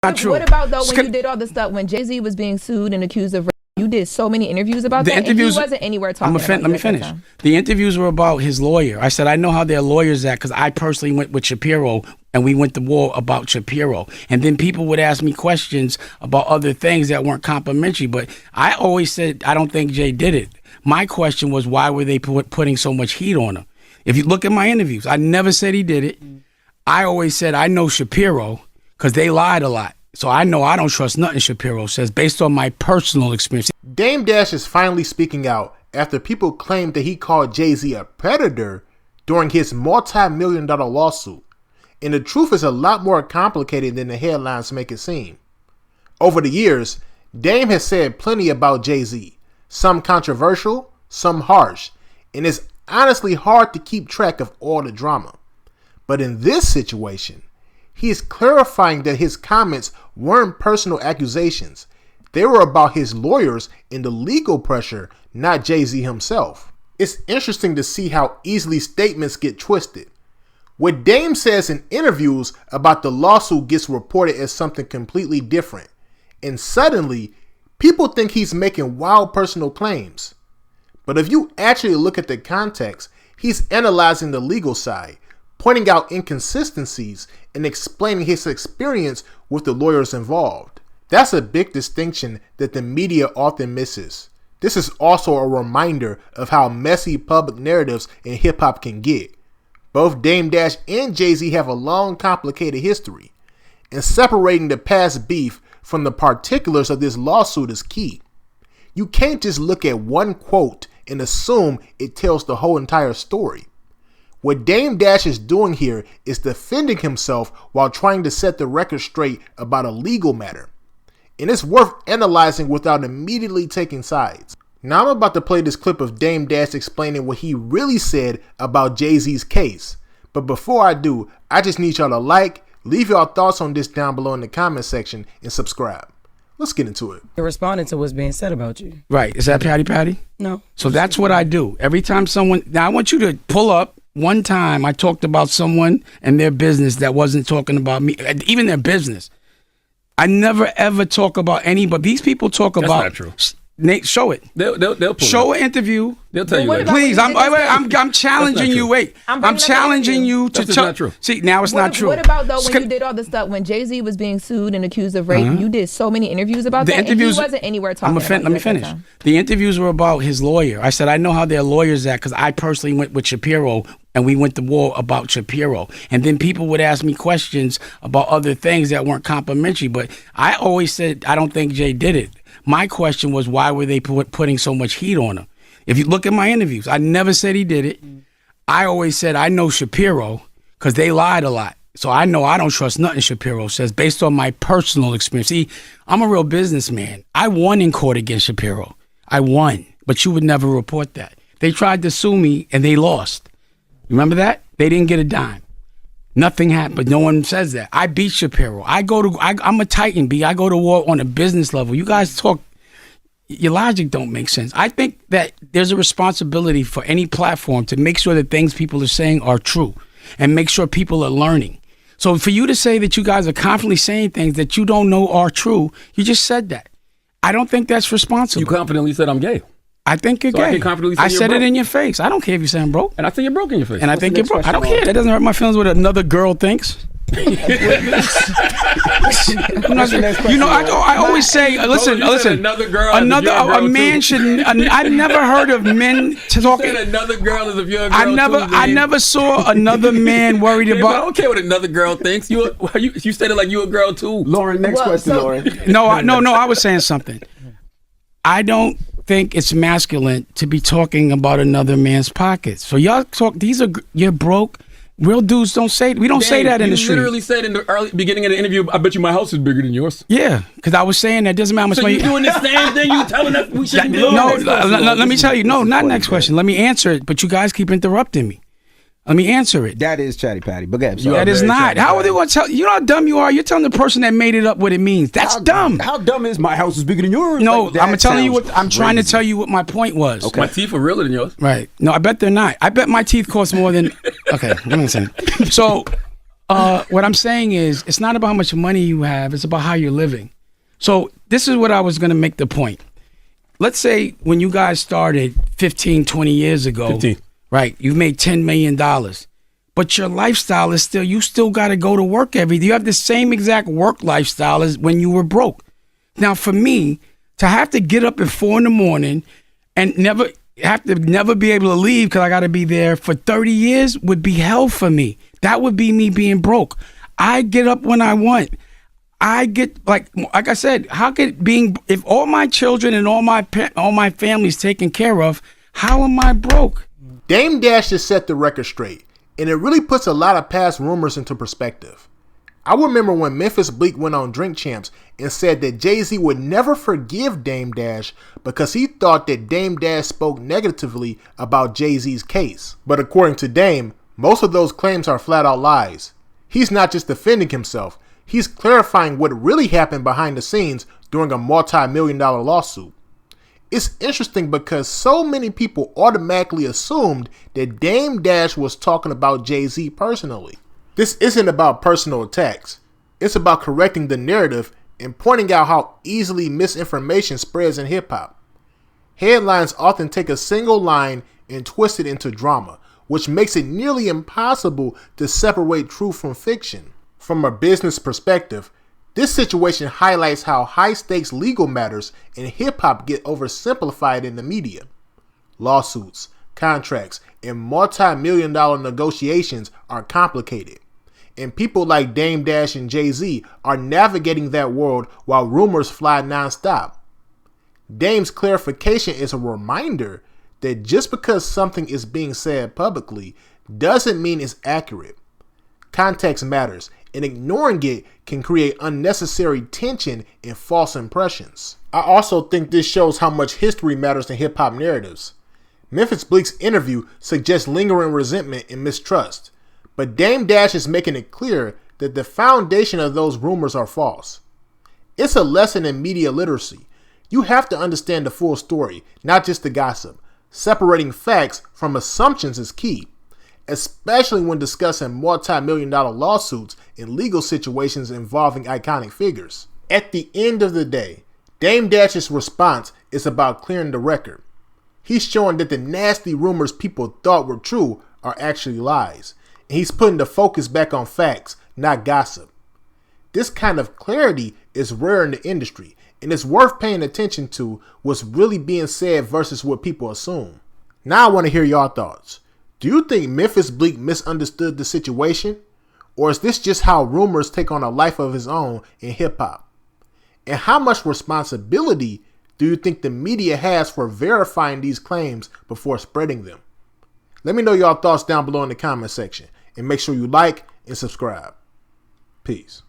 Not true. What about though when you did all the stuff when Jay-Z was being sued and accused of rape? You did so many interviews about that, interviews, and he wasn't anywhere talking about it. Let me finish. The interviews were about his lawyer. I said, I know how their lawyers act because I personally went with Shapiro and we went to war about Shapiro. And then people would ask me questions about other things that weren't complimentary. But I always said, I don't think Jay did it. My question was, why were they putting so much heat on him? If you look at my interviews, I never said he did it. I always said, I know Shapiro because they lied a lot. So I know I don't trust nothing Shapiro says based on my personal experience. Dame Dash is finally speaking out after people claimed that he called Jay-Z a predator during his multi-million-dollar lawsuit. And the truth is a lot more complicated than the headlines make it seem. Over the years, Dame has said plenty about Jay-Z, some controversial, some harsh, and it's honestly hard to keep track of all the drama. But in this situation, he is clarifying that his comments weren't personal accusations. They were about his lawyers and the legal pressure, not Jay-Z himself. It's interesting to see how easily statements get twisted. What Dame says in interviews about the lawsuit gets reported as something completely different. And suddenly, people think he's making wild personal claims. But if you actually look at the context, he's analyzing the legal side, pointing out inconsistencies and explaining his experience with the lawyers involved. That's a big distinction that the media often misses. This is also a reminder of how messy public narratives in hip-hop can get. Both Dame Dash and Jay-Z have a long, complicated history, and separating the past beef from the particulars of this lawsuit is key. You can't just look at one quote and assume it tells the whole entire story. What Dame Dash is doing here is defending himself while trying to set the record straight about a legal matter. And it's worth analyzing without immediately taking sides. Now I'm about to play this clip of Dame Dash explaining what he really said about Jay-Z's case. But before I do, I just need y'all to like, leave your thoughts on this down below in the comment section, and subscribe. Let's get into it. You're responding to what's being said about you. Right. Is that patty? No. So that's what I do. Every time someone... Now I want you to pull up. One time I talked about someone and their business that wasn't talking about me, even their business. I never ever talk about anybody. These people talk about. That's not true. Nate, show it. They'll pull show it. an interview. They'll tell you. Please, I'm challenging you. Wait, I'm challenging you to tell. Not true. See, now it's not true. What about though when you did all the stuff when Jay-Z was being sued and accused of rape? You did so many interviews about that, and he wasn't anywhere talking about it. Let me finish. The interviews were about his lawyer. I said I know how their lawyers act because I personally went with Shapiro and we went to war about Shapiro. And then people would ask me questions about other things that weren't complimentary. But I always said I don't think Jay did it. My question was, why were they putting so much heat on him? If you look at my interviews, I never said he did it. I always said, I know Shapiro because they lied a lot. So I know I don't trust nothing Shapiro says based on my personal experience. See, I'm a real businessman. I won in court against Shapiro. I won, but you would never report that. They tried to sue me and they lost. Remember that? They didn't get a dime. Nothing happened, but no one says that. I beat Shapiro. I'm a Titan, B. I go to war on a business level. You guys talk, your logic don't make sense. I think that there's a responsibility for any platform to make sure that things people are saying are true and make sure people are learning. So for you to say that you guys are confidently saying things that you don't know are true, you just said that. I don't think that's responsible. You confidently said I'm gay. I think you're gay. I said it in your face. I don't care if you say I'm broke. And I think you're broke in your face. And I think you're broke. I don't care. That doesn't hurt my feelings what another girl thinks. I always say, listen. A man shouldn't. I've never heard of men talking. Another girl is if you're a girl I never saw another man worried about. I don't care what another girl thinks. You said it like you a girl too. Lauren, next question, Lauren. No. I was saying something. I don't think it's masculine to be talking about another man's pockets. So y'all talk. You're broke. Real dudes don't say. We don't say that in the street. You literally said in the early beginning of the interview, "I bet you my house is bigger than yours." Yeah, because I was saying that doesn't matter how much so money. You doing the same thing? You telling us we shouldn't do? No, let me tell you. No, not next question. Let me answer it. But you guys keep interrupting me. Let me answer it. That is chatty patty. But that is not. How are they going to tell you? Know how dumb you are? You're telling the person that made it up what it means. That's dumb. How dumb is my house is bigger than yours? No, like, I'm telling you what. I'm trying to tell you what my point was. Okay. My teeth are realer than yours. Right. No, I bet they're not. I bet my teeth cost more than. Okay, let me say. So, What I'm saying is, it's not about how much money you have. It's about how you're living. So this is what I was going to make the point. Let's say when you guys started 15, 20 years ago, 15. right, you've made $10 million. But your lifestyle is still, you still got to go to work every day. You have the same exact work lifestyle as when you were broke. Now, for me, to have to get up at 4 a.m. and never be able to leave because I got to be there for 30 years would be hell for me. That would be me being broke. I get up when I want. I get like I said, how could if all my children and all my family's taken care of, how am I broke? Dame Dash has set the record straight, and it really puts a lot of past rumors into perspective. I remember when Memphis Bleek went on Drink Champs and said that Jay-Z would never forgive Dame Dash because he thought that Dame Dash spoke negatively about Jay-Z's case. But according to Dame, most of those claims are flat out lies. He's not just defending himself, he's clarifying what really happened behind the scenes during a multi-million-dollar lawsuit. It's interesting because so many people automatically assumed that Dame Dash was talking about Jay-Z personally. This isn't about personal attacks. It's about correcting the narrative and pointing out how easily misinformation spreads in hip-hop. Headlines often take a single line and twist it into drama, which makes it nearly impossible to separate truth from fiction. From a business perspective, this situation highlights how high-stakes legal matters in hip-hop get oversimplified in the media. Lawsuits, contracts, and multi-million-dollar negotiations are complicated, and people like Dame Dash and Jay-Z are navigating that world while rumors fly nonstop. Dame's clarification is a reminder that just because something is being said publicly doesn't mean it's accurate. Context matters, and ignoring it can create unnecessary tension and false impressions. I also think this shows how much history matters in hip-hop narratives. Memphis Bleek's interview suggests lingering resentment and mistrust, but Dame Dash is making it clear that the foundation of those rumors are false. It's a lesson in media literacy. You have to understand the full story, not just the gossip. Separating facts from assumptions is key, especially when discussing multi-million-dollar lawsuits and legal situations involving iconic figures. At the end of the day, Dame Dash's response is about clearing the record. He's showing that the nasty rumors people thought were true are actually lies, and he's putting the focus back on facts, not gossip. This kind of clarity is rare in the industry, and it's worth paying attention to what's really being said versus what people assume. Now I want to hear your thoughts. Do you think Memphis Bleek misunderstood the situation? Or is this just how rumors take on a life of its own in hip-hop? And how much responsibility do you think the media has for verifying these claims before spreading them? Let me know your thoughts down below in the comment section. And make sure you like and subscribe. Peace.